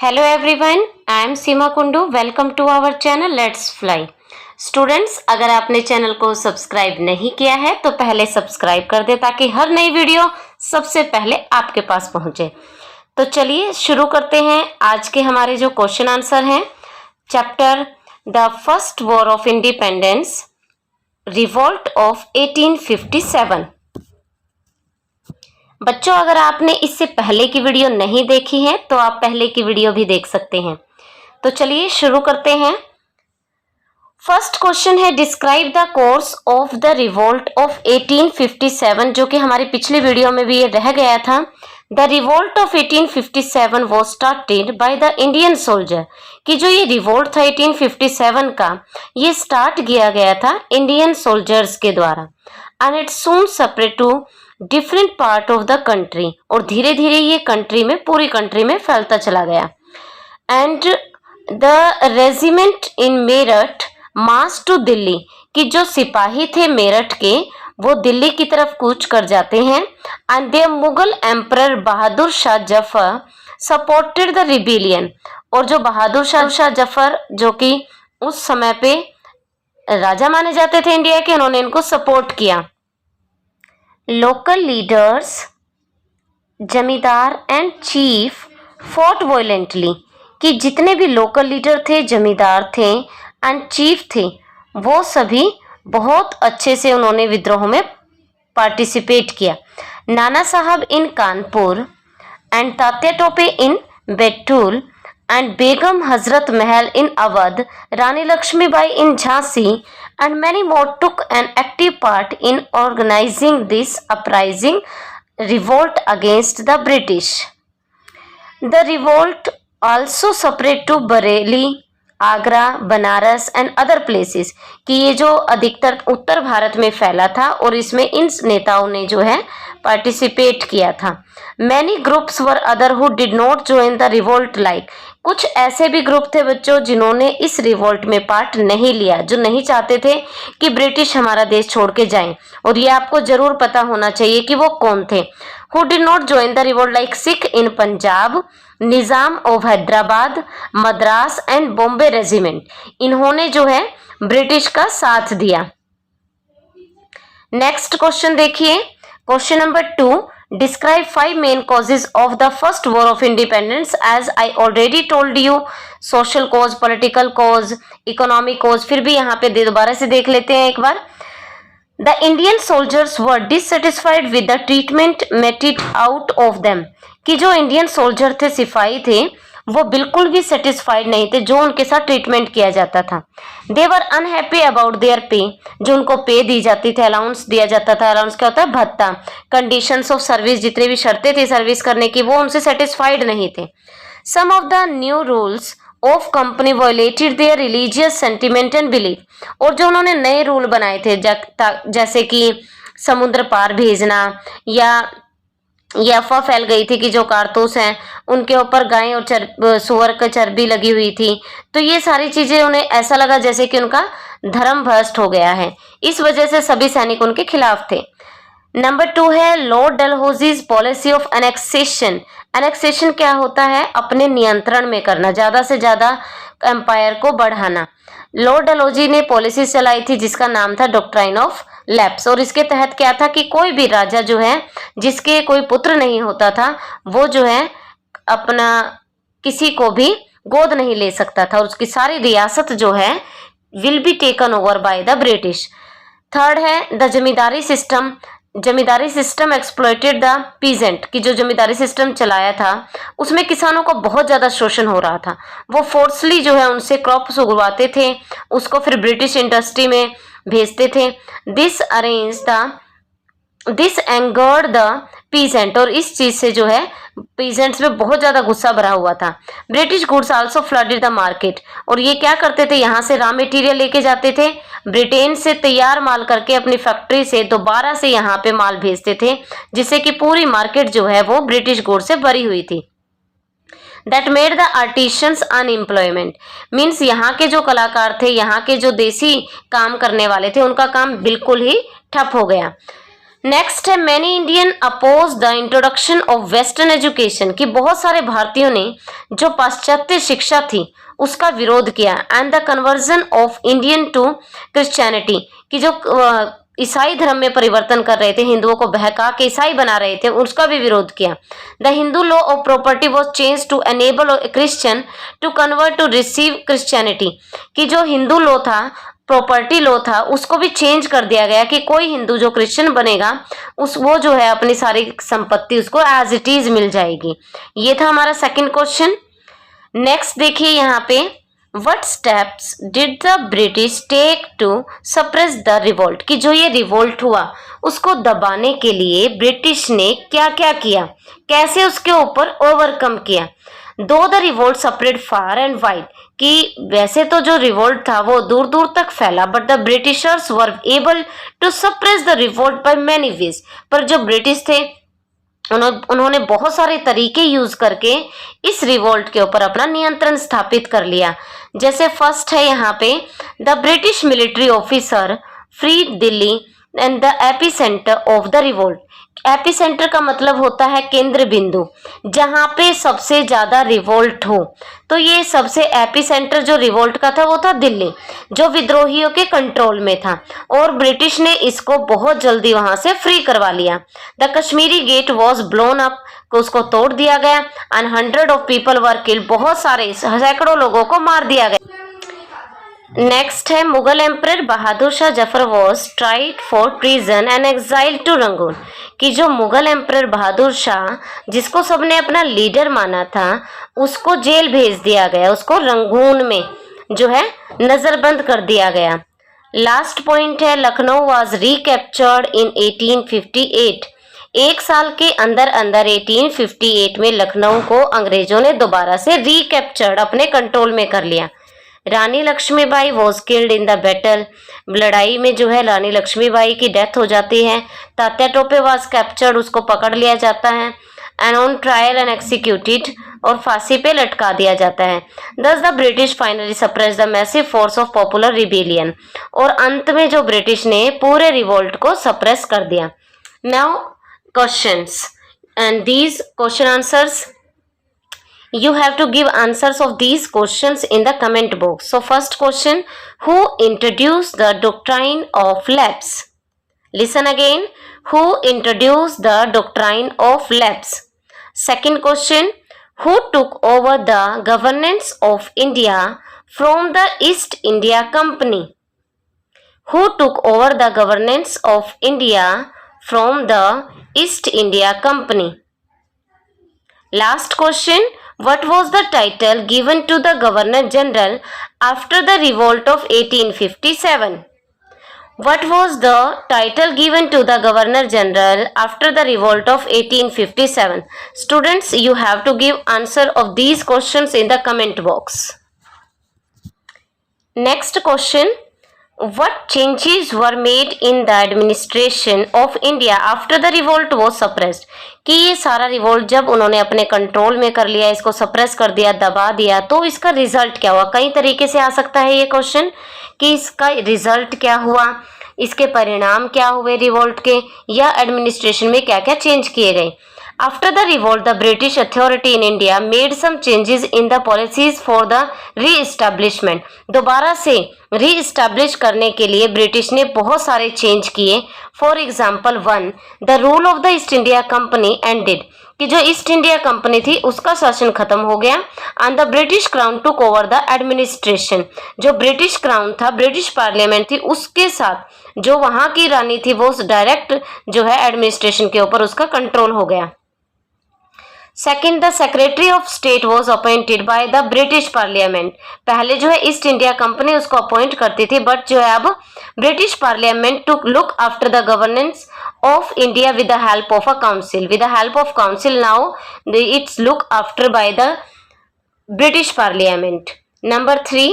Hello everyone, I am Seema Kundu. Welcome to our channel let's fly. Students, अगर आपने channel को subscribe नहीं किया है तो पहले सब्सक्राइब कर दे ताकि हर नई वीडियो सबसे पहले आपके पास पहुंचे. तो चलिए शुरू करते हैं. आज के हमारे जो क्वेश्चन आंसर हैं, chapter the first war of independence, revolt of 1857. बच्चों, अगर आपने इससे पहले की वीडियो नहीं देखी है तो आप पहले की वीडियो भी देख सकते हैं. तो चलिए शुरू करते हैं. फर्स्ट क्वेश्चन है, describe the course of the revolt of 1857, जो कि हमारी पिछली वीडियो में भी ये रह गया था. The revolt of 1857 was started by the Indian soldier, कि जो ये रिवोल्ट था 1857 का, ये स्टार्ट किया गया था इंडियन सोल्जर्स के द्वारा. And it soon separate to different part of the country, और धीरे धीरे ये कंट्री में, पूरी कंट्री में फैलता चला गया. And the regiment in Meerut March two Delhi, कि जो सिपाही थे मेरठ के वो दिल्ली की तरफ कूच कर जाते हैं. And the Mughal emperor Bahadur Shah Zafar supported the rebellion, और जो बहादुर शाह जफर जो कि उस समय पे राजा माने जाते थे इंडिया के, उन्होंने इनको सपोर्ट किया. लोकल लीडर्स, जमींदार एंड चीफ फॉट वायलेंटली, कि जितने भी लोकल लीडर थे, जमींदार थे एंड चीफ थे, वो सभी बहुत अच्छे से उन्होंने विद्रोह में पार्टिसिपेट किया. Nana Sahab in Kanpur and Tatya Tope in Betul and Begum Hazrat Mahal in Awadh, Rani Lakshmibai in Jhansi, and many more took an active part in organizing this uprising revolt against the British. The revolt also spread to Bareilly, Agra, Banaras and other places, कि ये जो अधिकतर उत्तर भारत में फैला था और इसमें इन नेताओं ने जो है पार्टिसिपेट किया था. Many groups were other who did not join the revolt, like कुछ ऐसे भी ग्रुप थे बच्चों जिन्होंने इस रिवोल्ट में पार्ट नहीं लिया, जो नहीं चाहते थे कि ब्रिटिश हमारा देश छोड़ के जाएं. और ये आपको जरूर पता होना चाहिए कि वो कौन थे. Who did not join the revolt, like Sikh in Punjab, Nizam of Hyderabad, Madras and Bombay regiment, इन्होंने जो है ब्रिटिश का साथ दिया. नेक्स्ट क्वेश्चन देखिए, question number 2, describe 5 main causes of the first war of independence. As I already told you, social cause, political cause, economic cause. फिर भी यहाँ पे दोबारा से देख लेते हैं एक बार. The Indian soldiers were dissatisfied with the treatment meted out of them, कि जो इंडियन सोल्जर थे, सिपाही थे, वो बिल्कुल भी सेटिस्फाइड नहीं थे जो उनके साथ ट्रीटमेंट किया जाता था. They were unhappy about their pay, जो उनको पे दी जाती थी, अलाउंस दिया जाता था. अलाउंस क्या होता है? भत्ता. कंडीशंस ऑफ सर्विस, जितने भी शर्तें थी सर्विस करने की, वो उनसे सेटिस्फाइड नहीं थे. Some of the new rules of company violated there religious sentiment and belief, और जो उन्होंने नए रूल बनाए थे, जैसे कि समुद्र पार भेजना, या ये अफवाह फैल गई थी कि जो कारतूस हैं उनके ऊपर गाय और सुअर की चर्बी लगी हुई थी. तो ये सारी चीजें उन्हें ऐसा लगा जैसे कि उनका धर्म भ्रष्ट हो गया है. इस वजह से सभी सैनिक उनके खिलाफ थे. नंबर 2 है Lord Dalhousie's policy of annexation. Annexation क्या होता है? अपने नियंत्रण में करना, ज्यादा से ज्यादा एम्पायर को बढ़ाना. लॉर्ड डलहौजी ने पॉलिसी चलाई थी जिसका नाम था डॉक्ट्राइन ऑफ लैप्स, और इसके तहत क्या था कि कोई भी राजा जो है जिसके कोई पुत्र नहीं होता था, वो जो है अपना किसी को भी गोद नहीं ले सकता था, और उसकी सारी रियासत जो है will be taken over by the British. Third है the zamindari system. Zamindari system exploited the peasant, की जो जमींदारी सिस्टम चलाया था उसमें किसानों को बहुत ज्यादा शोषण हो रहा था. वो फोर्सली जो है उनसे क्रॉप्स उगवाते थे, उसको फिर ब्रिटिश इंडस्ट्री में भेजते थे. दिस एंगर्ड द पीजेंट, और इस चीज से जो है पीजेंट्स में बहुत ज्यादा गुस्सा भरा हुआ था. British goods also flooded the market, और ये क्या करते थे, यहाँ से रॉ मटेरियल लेके जाते थे, ब्रिटेन से तैयार माल करके अपनी फैक्ट्री से दोबारा से यहाँ पे माल भेजते थे, जिससे कि पूरी मार्केट जो है वो ब्रिटिश गुड्स से भरी हुई थी. That made the artisans unemployment, means यहाँ के जो कलाकार थे, यहाँ के जो देसी काम करने वाले थे, उनका काम बिल्कुल ही ठप हो गया. नेक्स्ट है many Indian oppose the introduction of western education, कि बहुत सारे भारतीयों ने जो पाश्चात्य शिक्षा थी उसका विरोध किया। And the conversion of Indian to Christianity, कि जो ईसाई धर्म में परिवर्तन कर रहे थे, हिंदुओं को बहका के ईसाई बना रहे थे, उसका भी विरोध किया। The Hindu law of property was change to enable Christian to convert to receive Christianity, कि जो हिंदू लॉ था, प्रॉपर्टी लॉ था, उसको भी चेंज कर दिया गया कि कोई हिंदू जो क्रिश्चियन बनेगा वो जो है अपनी सारी संपत्ति उसको एज इट इज मिल जाएगी। ये था हमारा सेकंड क्वेश्चन। नेक्स्ट देखिए यहाँ पे, what steps did the British take to suppress the revolt, कि जो ये रिवोल्ट हुआ उसको दबाने के लिए ब्रिटिश ने क्या क्या किया, कैसे उसके ऊपर ओवरकम किया। Though the revolt spread far and wide, कि वैसे तो जो रिवोल्ट था वो दूर दूर तक फैला, but the Britishers were able to suppress the revolt by many ways, पर जो ब्रिटिश थे उन्होंने बहुत सारे तरीके यूज करके इस रिवोल्ट के ऊपर अपना नियंत्रण स्थापित कर लिया। जैसे फर्स्ट है यहाँ पे, the British military officer free Delhi and the AP centre of the revolt. AP centre का मतलब होता है केंद्र बिंदु, जहां पे सबसे ज्यादा रिवोल्ट हो। तो ये सबसे एपी सेंटर जो रिवोल्ट का था वो था दिल्ली, जो विद्रोहियों के कंट्रोल में था, और ब्रिटिश ने इसको बहुत जल्दी वहां से फ्री करवा लिया। The Kashmiri gate was blown up, उसको तोड़ दिया गया। And 100 of people were killed, बहुत सारे सैकड़ों लोगों को मार दिया गया। नेक्स्ट है, Mughal emperor Bahadur Shah Zafar was tried for treason and exile to Rangoon, कि जो मुगल एम्परर बहादुर शाह जिसको सबने अपना लीडर माना था उसको जेल भेज दिया गया, उसको रंगून में जो है नजरबंद कर दिया गया। लास्ट पॉइंट है, लखनऊ वाज रिकैप्चर्ड इन 1858, एक साल के अंदर अंदर 1858 में लखनऊ को अंग्रेजों ने दोबारा से रिकैप्चर्ड अपने कंट्रोल में कर लिया। Rani Lakshmibai was killed in the battle, लड़ाई में जो है रानी लक्ष्मीबाई की डेथ हो जाती है। तात्या टोपे वॉज कैप्चर्ड, उसको पकड़ लिया जाता है। And on trial and executed, और फांसी पे लटका दिया जाता है। दस the British finally suppress the massive force of popular rebellion, और अंत में जो ब्रिटिश ने पूरे रिवोल्ट को सप्रेस कर दिया। Now questions and these question answers, you have to give answers of these questions in the comment box. So first question, who introduced the doctrine of lapse? Listen again, who introduced the doctrine of lapse? Second question, who took over the governance of India from the East India Company? Who took over the governance of India from the East India Company? Last question, what was the title given to the Governor General after the revolt of 1857? What was the title given to the Governor General after the revolt of 1857? Students, you have to give answer of these questions in the comment box. Next question, what changes were made in the administration of India after the revolt was suppressed? कि ये सारा revolt जब उन्होंने अपने control में कर लिया, इसको सप्रेस कर दिया, दबा दिया, तो इसका रिजल्ट क्या हुआ? कई तरीके से आ सकता है ये क्वेश्चन कि इसका रिजल्ट क्या हुआ, इसके परिणाम क्या हुए रिवोल्ट के, या एडमिनिस्ट्रेशन में क्या क्या चेंज किए गए। After the revolt, the British authority in India made some changes in the policies for the re-establishment. दोबारा से re-establish करने के लिए ब्रिटिश ने बहुत सारे चेंज किए। For example 1, the rule of the East India Company ended, कि जो ईस्ट इंडिया कंपनी थी उसका शासन खत्म हो गया। And the British crown took over the administration, जो ब्रिटिश क्राउन था, ब्रिटिश पार्लियामेंट थी, उसके साथ जो वहाँ की रानी थी वो डायरेक्ट जो है एडमिनिस्ट्रेशन के ऊपर उसका कंट्रोल हो गया। Second, the secretary of state was appointed by the British parliament, पहले जो है ईस्ट इंडिया कंपनी उसको अपॉइंट करती थी, बट जो है अब British parliament to look after the governance of India with the help of a council. With the help of council now it's look after by the British Parliament. Number 3,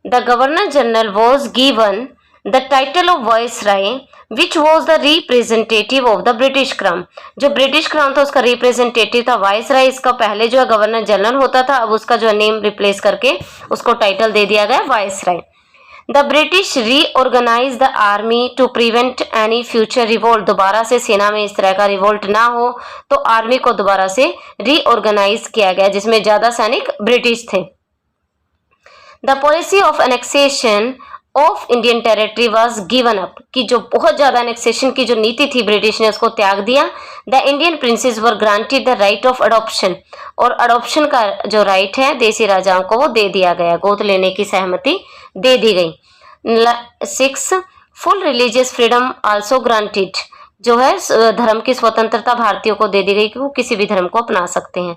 the Governor General was given the title of Viceroy, which was the representative of the British Crown. जो British crown था उसका representative था viceroy. इसका पहले जो है governor general होता था, अब उसका जो नेम रिप्लेस करके उसको टाइटल दे दिया गया viceroy. The British reorganize the army to prevent any future revolt. दोबारा से सेना में इस तरह का रिवोल्ट ना हो तो आर्मी को दोबारा से रीऑर्गेनाइज किया गया, जिसमें ज्यादा सैनिक ब्रिटिश थे। The policy of annexation of Indian territory was given up, कि जो बहुत ज्यादा एनेक्सेशन की जो नीति थी ब्रिटिश ने उसको त्याग दिया। The Indian princess were granted the right of adoption, और अडॉप्शन का जो राइट है देसी राजाओं को वो दे दिया गया, गोद लेने की सहमति दे दी गई। 6 full religious freedom also granted, जो है धर्म की स्वतंत्रता भारतीयों को दे दी गई कि वो किसी भी धर्म को अपना सकते हैं।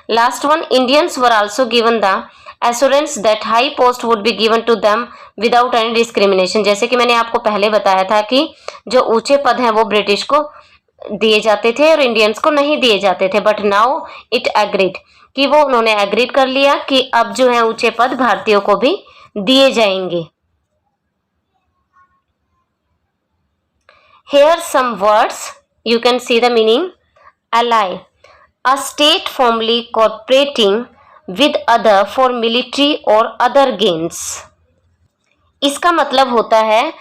Last one, Indians were also given the assurance that high post would be given to them without any discrimination. जैसे कि मैंने आपको पहले बताया था कि जो ऊंचे पद हैं वो ब्रिटिश को दिए जाते थे और इंडियंस को नहीं दिए जाते थे, बट नाउ इट एग्रीड, कि वो उन्होंने एग्रीड कर लिया कि अब जो है ऊंचे पद भारतीयों को भी दिए जाएंगे। Here some words you can see the meaning. Ally, a state formally cooperating with other for military or other gains. इसका मतलब होता है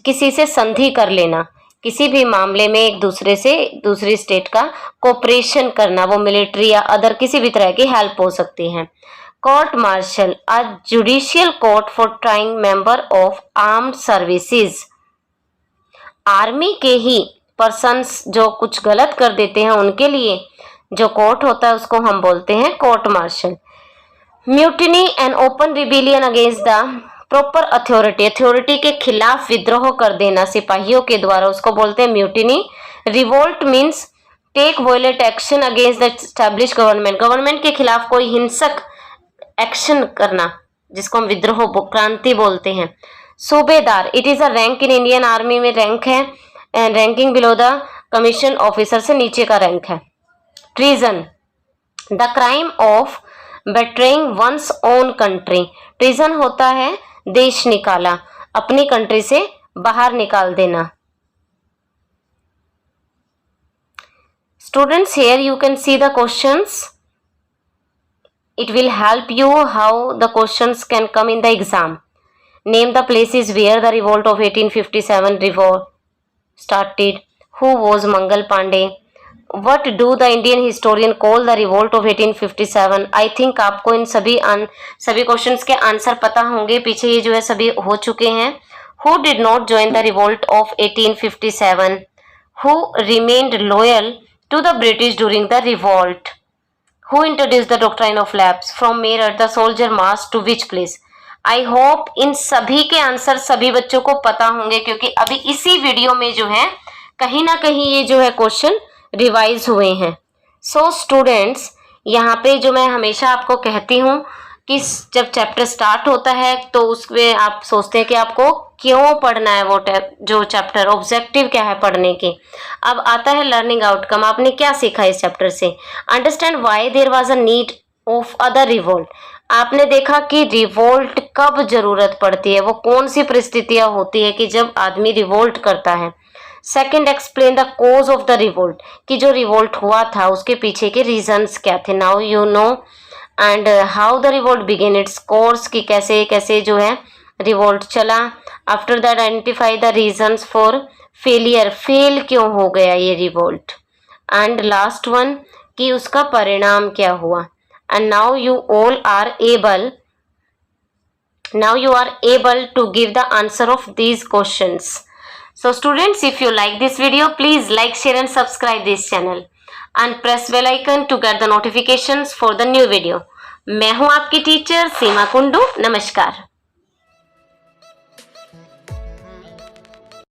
किसी से संधि कर लेना, किसी भी मामले में एक दूसरे से दूसरी स्टेट का कोऑपरेशन करना, वो मिलिट्री या अदर किसी भी तरह की हेल्प हो सकती है। Court martial, a judicial court for trying member of armed services. Army के ही पर्सन्स जो कुछ गलत कर देते हैं उनके लिए जो कोर्ट होता है उसको हम बोलते हैं court martial. Mutiny and open rebellion against the proper authority, authority के खिलाफ विद्रोह कर देना सिपाहियों के द्वारा, उसको बोलते हैं mutiny. Revolt means take violent action against the establish government, government के खिलाफ कोई हिंसक एक्शन करना, जिसको हम विद्रोह क्रांति बोलते हैं। Subedar, it is a rank in Indian army में रैंक है, ranking below the commission officer से नीचे का रैंक है। Treason, the crime of betraying one's own country, treason होता है देश निकाला, अपनी कंट्री से बाहर निकाल देना। Students, here you can see the questions. It will help you how the questions can come in the exam. Name the places where the revolt of 1857 revolt started. Who was Mangal Pandey? What do the Indian historian call the revolt of 1857? I think आपको इन सभी questions के answer पता होंगे, पीछे ये जो है सभी हो चुके हैं। Who did not join the revolt of 1857? Who remained loyal to the British during the revolt? Who introduced the doctrine of lapse? From Meerut the soldier marched to which place? I hope इन सभी के answer सभी बच्चों को पता होंगे, क्योंकि अभी इसी वीडियो में जो है कहीं ना कहीं ये जो है क्वेश्चन रिवाइज हुए हैं। सो स्टूडेंट्स, यहाँ पे जो मैं हमेशा आपको कहती हूँ कि जब चैप्टर स्टार्ट होता है तो उसमें आप सोचते हैं कि आपको क्यों पढ़ना है वो जो चैप्टर, ऑब्जेक्टिव क्या है पढ़ने के। अब आता है लर्निंग आउटकम, आपने क्या सीखा इस चैप्टर से। Understand why there was a need of other revolt, आपने देखा कि रिवोल्ट कब जरूरत पड़ती है, वो कौन सी परिस्थितियां होती है कि जब आदमी रिवोल्ट करता है। Second, explain the cause of the revolt, कि जो रिवोल्ट हुआ था उसके पीछे के रीजंस क्या थे। Now you know and how the revolt begin its course, कि कैसे कैसे जो है रिवोल्ट चला। After that identify the reasons for failure, fail क्यों हो गया ये रिवोल्ट। एंड लास्ट वन, कि उसका परिणाम क्या हुआ। And now you all are able, now you are able to give the answer of these questions. So students, if you like this video, please like, share and subscribe this channel and press bell icon to get the notifications for the new video. मैं हूं आपकी teacher सीमा कुंडू। नमस्कार।